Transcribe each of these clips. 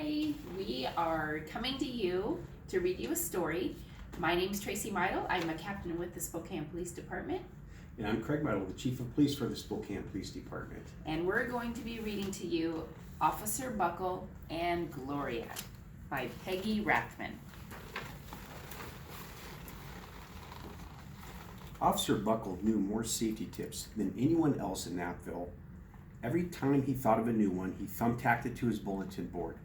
Hi, we are coming to you to read you a story. My name is Tracy Meidel. I'm a captain with the Spokane Police Department. And I'm Craig Meidel, the Chief of Police for the Spokane Police Department. And we're going to be reading to you Officer Buckle and Gloria by Peggy Rathman. Officer Buckle knew more safety tips than anyone else in Knappville. Every time he thought of a new one, he thumbtacked it to his bulletin board.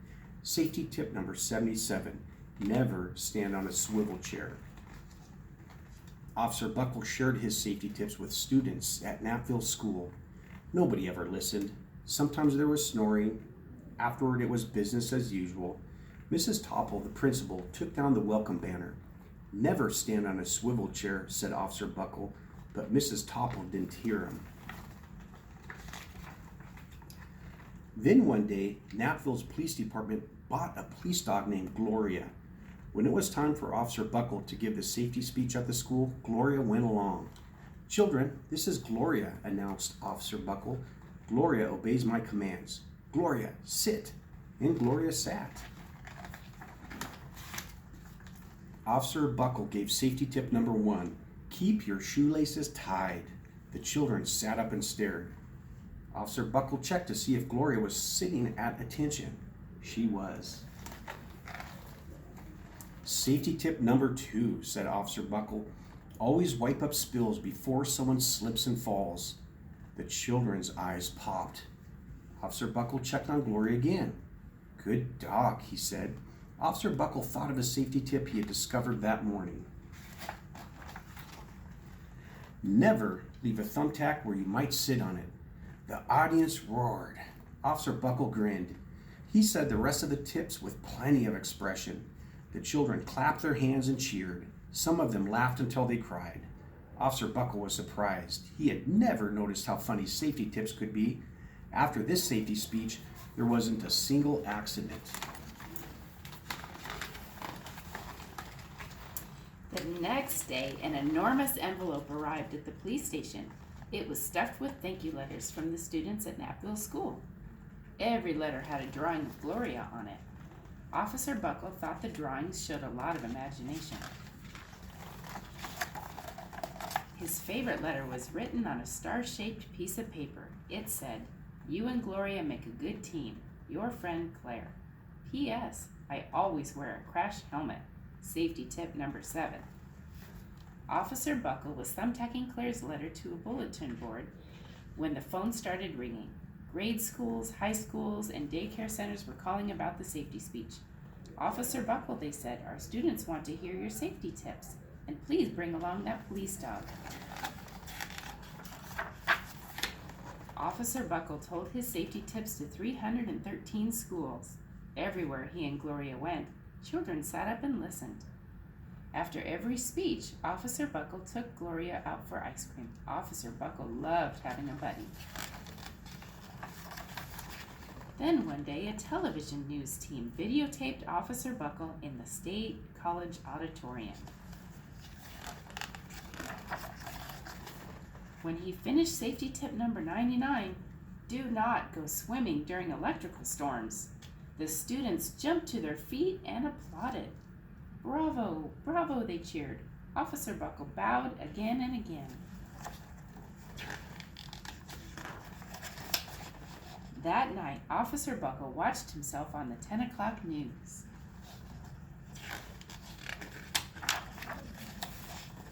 Safety tip number 77, never stand on a swivel chair. Officer Buckle shared his safety tips with students at Knappville School. Nobody ever listened. Sometimes there was snoring. Afterward, it was business as usual. Mrs. Topple, the principal, took down the welcome banner. Never stand on a swivel chair, said Officer Buckle, but Mrs. Topple didn't hear him. Then one day, Knappville's police department bought a police dog named Gloria. When it was time for Officer Buckle to give the safety speech at the school, Gloria went along. "Children, this is Gloria," announced Officer Buckle. "Gloria obeys my commands. Gloria, sit." And Gloria sat. Officer Buckle gave safety tip number 1, keep your shoelaces tied. The children sat up and stared. Officer Buckle checked to see if Gloria was sitting at attention. She was. Safety tip number 2, said Officer Buckle, always wipe up spills before someone slips and falls. The children's eyes popped. Officer Buckle checked on Gloria again. Good dog, he said. Officer Buckle thought of a safety tip he had discovered that morning. Never leave a thumbtack where you might sit on it. The audience roared. Officer Buckle grinned. He said the rest of the tips with plenty of expression. The children clapped their hands and cheered. Some of them laughed until they cried. Officer Buckle was surprised. He had never noticed how funny safety tips could be. After this safety speech, there wasn't a single accident. The next day, an enormous envelope arrived at the police station. It was stuffed with thank you letters from the students at Knappville School. Every letter had a drawing of Gloria on it. Officer Buckle thought the drawings showed a lot of imagination. His favorite letter was written on a star-shaped piece of paper. It said, "You and Gloria make a good team. Your friend Claire. P.S. I always wear a crash helmet. Safety tip number 7. Officer Buckle was thumbtacking Claire's letter to a bulletin board when the phone started ringing. Grade schools, high schools, and daycare centers were calling about the safety speech. Officer Buckle, they said, our students want to hear your safety tips, and please bring along that police dog. Officer Buckle told his safety tips to 313 schools. Everywhere he and Gloria went, children sat up and listened. After every speech, Officer Buckle took Gloria out for ice cream. Officer Buckle loved having a buddy. Then one day, a television news team videotaped Officer Buckle in the State College auditorium. When he finished safety tip number 99, do not go swimming during electrical storms, the students jumped to their feet and applauded. Bravo, bravo, they cheered. Officer Buckle bowed again and again. That night, Officer Buckle watched himself on the 10 o'clock news.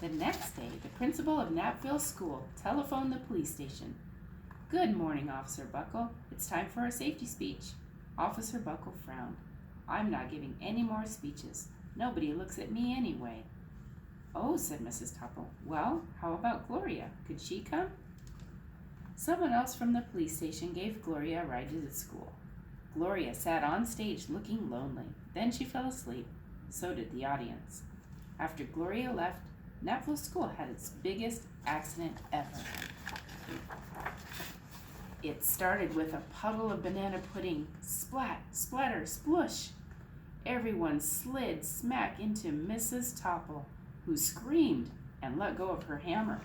The next day, the principal of Knappville School telephoned the police station. Good morning, Officer Buckle. It's time for our safety speech. Officer Buckle frowned. I'm not giving any more speeches. Nobody looks at me anyway. Oh, said Mrs. Topple. Well, how about Gloria? Could she come? Someone else from the police station gave Gloria a ride to the school. Gloria sat on stage looking lonely. Then she fell asleep. So did the audience. After Gloria left, Knappville School had its biggest accident ever. It started with a puddle of banana pudding. Splat, splatter, splush. Everyone slid smack into Mrs. Topple, who screamed and let go of her hammer.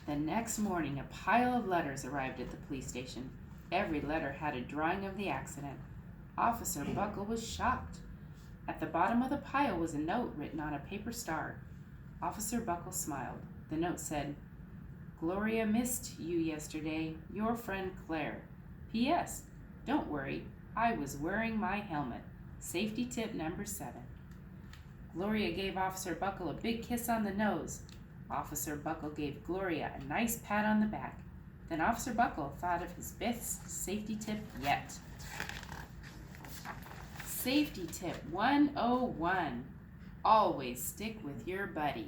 The next morning, a pile of letters arrived at the police station. Every letter had a drawing of the accident. Officer Buckle was shocked. At the bottom of the pile was a note written on a paper star. Officer Buckle smiled. The note said, "Gloria missed you yesterday. Your friend Claire. P.S. Don't worry, I was wearing my helmet. Safety tip number 7. Gloria gave Officer Buckle a big kiss on the nose. Officer Buckle gave Gloria a nice pat on the back. Then Officer Buckle thought of his best safety tip yet. Safety tip 101. Always stick with your buddy.